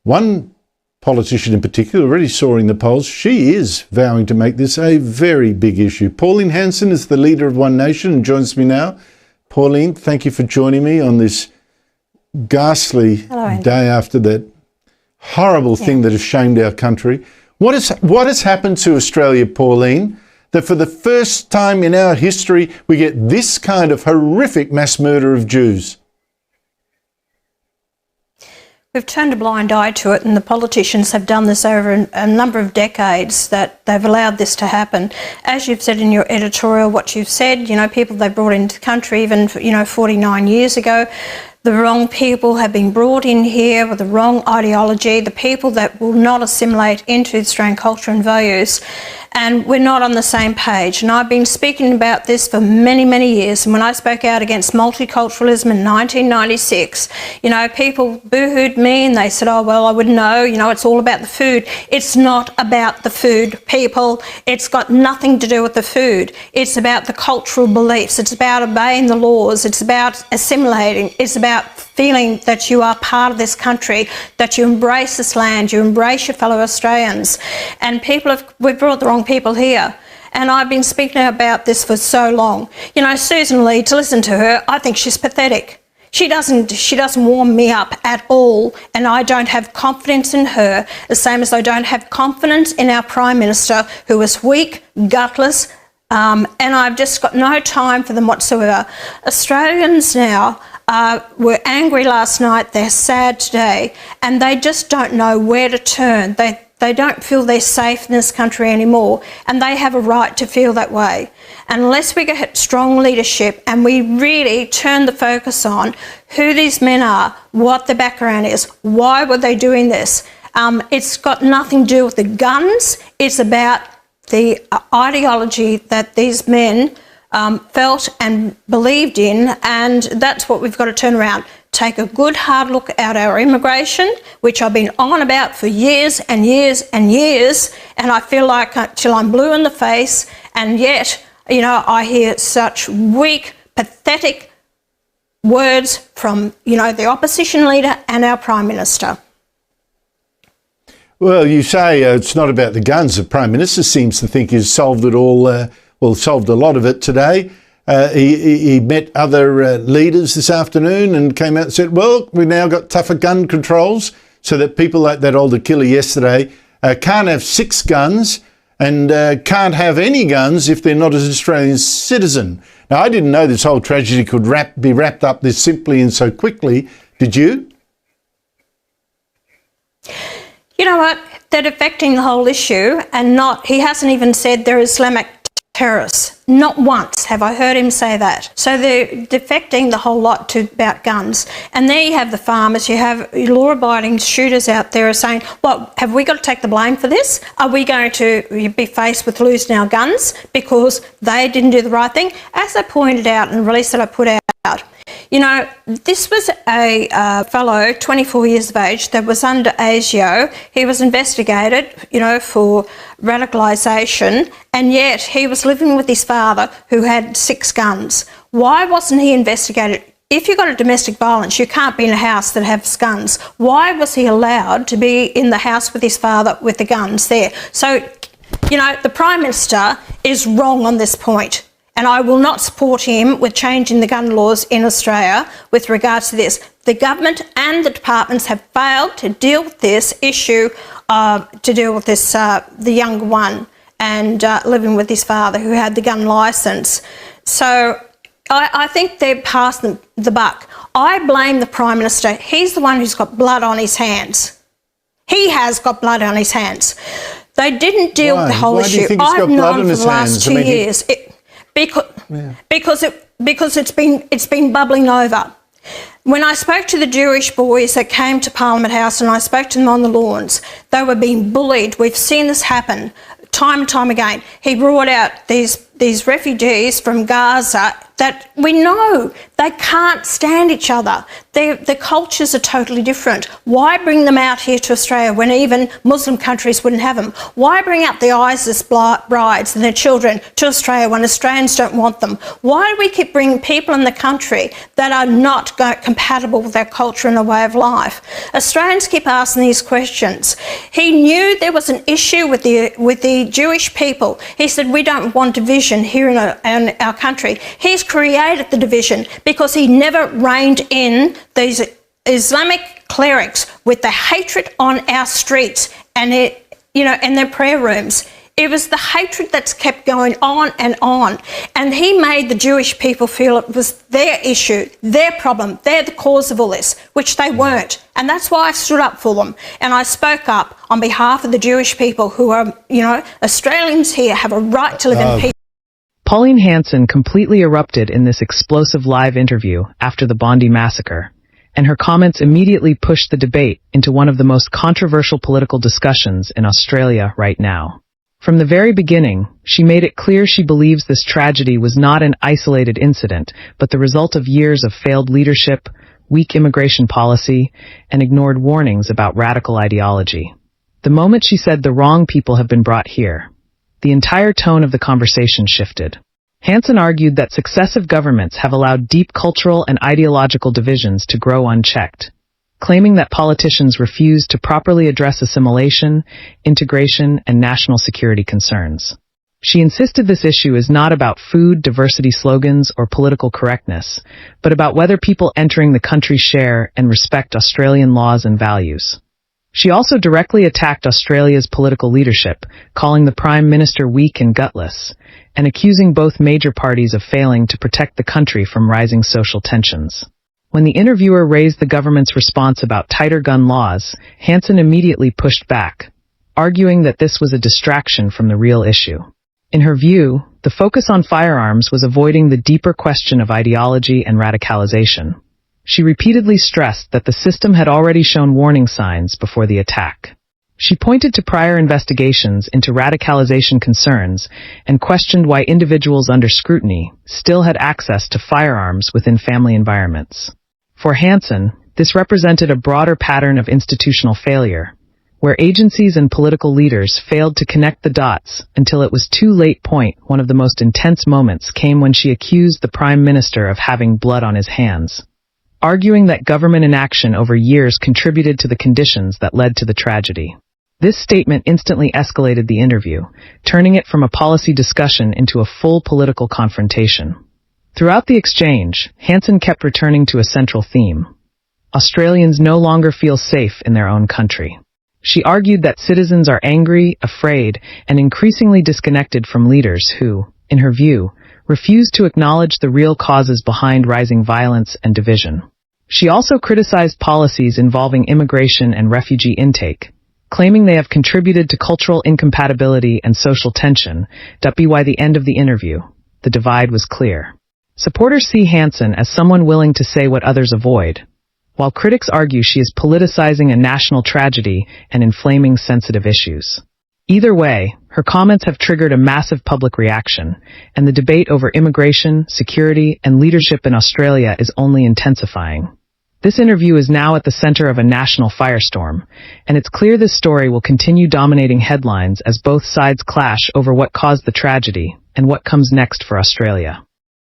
one politician in particular, already saw in the polls, she is vowing to make this a very big issue. Pauline Hanson is the leader of One Nation and joins me now. Pauline, thank you for joining me on this ghastly day after that horrible thing that has shamed our country. What has happened to Australia, Pauline, that for the first time in our history we get this kind of horrific mass murder of Jews? We've turned a blind eye to it, and the politicians have done this over a number of decades, that they've allowed this to happen. As you've said in your editorial, what you've said, people they brought into the country even, 49 years ago, the wrong people have been brought in here with the wrong ideology, the people that will not assimilate into Australian culture and values, and we're not on the same page. And I've been speaking about this for many, many years. And when I spoke out against multiculturalism in 1996, people boo-hooed me and they said, oh, well, I wouldn't know, it's all about the food. It's not about the food, people. It's got nothing to do with the food. It's about the cultural beliefs. It's about obeying the laws. It's about assimilating. It's about feeling that you are part of this country, that you embrace this land, you embrace your fellow Australians. And we've brought the wrong people here. And I've been speaking about this for so long. Susan Lee, to listen to her, I think she's pathetic. She doesn't warm me up at all, and I don't have confidence in her, the same as I don't have confidence in our Prime Minister, who is weak, gutless, and I've just got no time for them whatsoever. Australians now were angry last night, they're sad today, and they just don't know where to turn. They don't feel they're safe in this country anymore, and they have a right to feel that way. Unless we get strong leadership and we really turn the focus on who these men are, what their background is, why were they doing this, it's got nothing to do with the guns. It's about the ideology that these men felt and believed in, and that's what we've got to turn around. Take a good hard look at our immigration, which I've been on about for years and years and years, and I feel like till I'm blue in the face, and yet, I hear such weak, pathetic words from, the opposition leader and our Prime Minister. Well, you say it's not about the guns. The Prime Minister seems to think he's solved it all, solved a lot of it today. He met other leaders this afternoon and came out and said, well, we've now got tougher gun controls so that people like that older killer yesterday can't have 6 guns and can't have any guns if they're not an Australian citizen. Now, I didn't know this whole tragedy could be wrapped up this simply and so quickly. Did you? You know what? They're defecting the whole issue, and he hasn't even said they're Islamic terrorists. Not once have I heard him say that. So they're defecting the whole lot about guns. And there you have the farmers, you have law-abiding shooters out there saying, well, have we got to take the blame for this? Are we going to be faced with losing our guns because they didn't do the right thing? As I pointed out in the release that I put out, this was a fellow, 24 years of age, that was under ASIO. He was investigated, for radicalisation, and yet he was living with his father who had 6 guns. Why wasn't he investigated? If you've got a domestic violence, you can't be in a house that has guns. Why was he allowed to be in the house with his father with the guns there? So, the Prime Minister is wrong on this point. And I will not support him with changing the gun laws in Australia with regards to this. The government and the departments have failed to deal with this issue, the younger one, and living with his father who had the gun licence. So I think they're past the buck. I blame the Prime Minister. He's the one who's got blood on his hands. He has got blood on his hands. They didn't deal with the whole issue. I've known for the last 2 years. Because it's been bubbling over. When I spoke to the Jewish boys that came to Parliament House and I spoke to them on the lawns, they were being bullied. We've seen this happen time and time again. He brought out these refugees from Gaza that we know They can't stand each other. The cultures are totally different. Why bring them out here to Australia when even Muslim countries wouldn't have them? Why bring out the ISIS brides and their children to Australia when Australians don't want them? Why do we keep bringing people in the country that are not compatible with our culture and our way of life? Australians keep asking these questions. He knew there was an issue with the Jewish people. He said, we don't want division here in our country. He's created the division because he never reined in these Islamic clerics with the hatred on our streets and in their prayer rooms. It was the hatred that's kept going on. And he made the Jewish people feel it was their issue, their problem, they're the cause of all this, which they weren't. And that's why I stood up for them. And I spoke up on behalf of the Jewish people who are, Australians here have a right to live in peace. Pauline Hanson completely erupted in this explosive live interview after the Bondi Massacre, and her comments immediately pushed the debate into one of the most controversial political discussions in Australia right now. From the very beginning, she made it clear she believes this tragedy was not an isolated incident, but the result of years of failed leadership, weak immigration policy, and ignored warnings about radical ideology. The moment she said the wrong people have been brought here, the entire tone of the conversation shifted. Hanson argued that successive governments have allowed deep cultural and ideological divisions to grow unchecked, claiming that politicians refuse to properly address assimilation, integration, and national security concerns. She insisted this issue is not about food diversity slogans or political correctness, but about whether people entering the country share and respect Australian laws and values. She also directly attacked Australia's political leadership, calling the Prime Minister weak and gutless, and accusing both major parties of failing to protect the country from rising social tensions. When the interviewer raised the government's response about tighter gun laws, Hanson immediately pushed back, arguing that this was a distraction from the real issue. In her view, the focus on firearms was avoiding the deeper question of ideology and radicalization. She repeatedly stressed that the system had already shown warning signs before the attack. She pointed to prior investigations into radicalization concerns and questioned why individuals under scrutiny still had access to firearms within family environments. For Hanson, this represented a broader pattern of institutional failure, where agencies and political leaders failed to connect the dots until it was too late. One of the most intense moments came when she accused the Prime Minister of having blood on his hands, arguing that government inaction over years contributed to the conditions that led to the tragedy. This statement instantly escalated the interview, turning it from a policy discussion into a full political confrontation. Throughout the exchange, Hanson kept returning to a central theme. Australians no longer feel safe in their own country. She argued that citizens are angry, afraid, and increasingly disconnected from leaders who, in her view, refused to acknowledge the real causes behind rising violence and division. She also criticized policies involving immigration and refugee intake, claiming they have contributed to cultural incompatibility and social tension. By the end of the interview, the divide was clear. Supporters see Hanson as someone willing to say what others avoid, while critics argue she is politicizing a national tragedy and inflaming sensitive issues. Either way, her comments have triggered a massive public reaction, and the debate over immigration, security, and leadership in Australia is only intensifying. This interview is now at the center of a national firestorm, and it's clear this story will continue dominating headlines as both sides clash over what caused the tragedy and what comes next for Australia.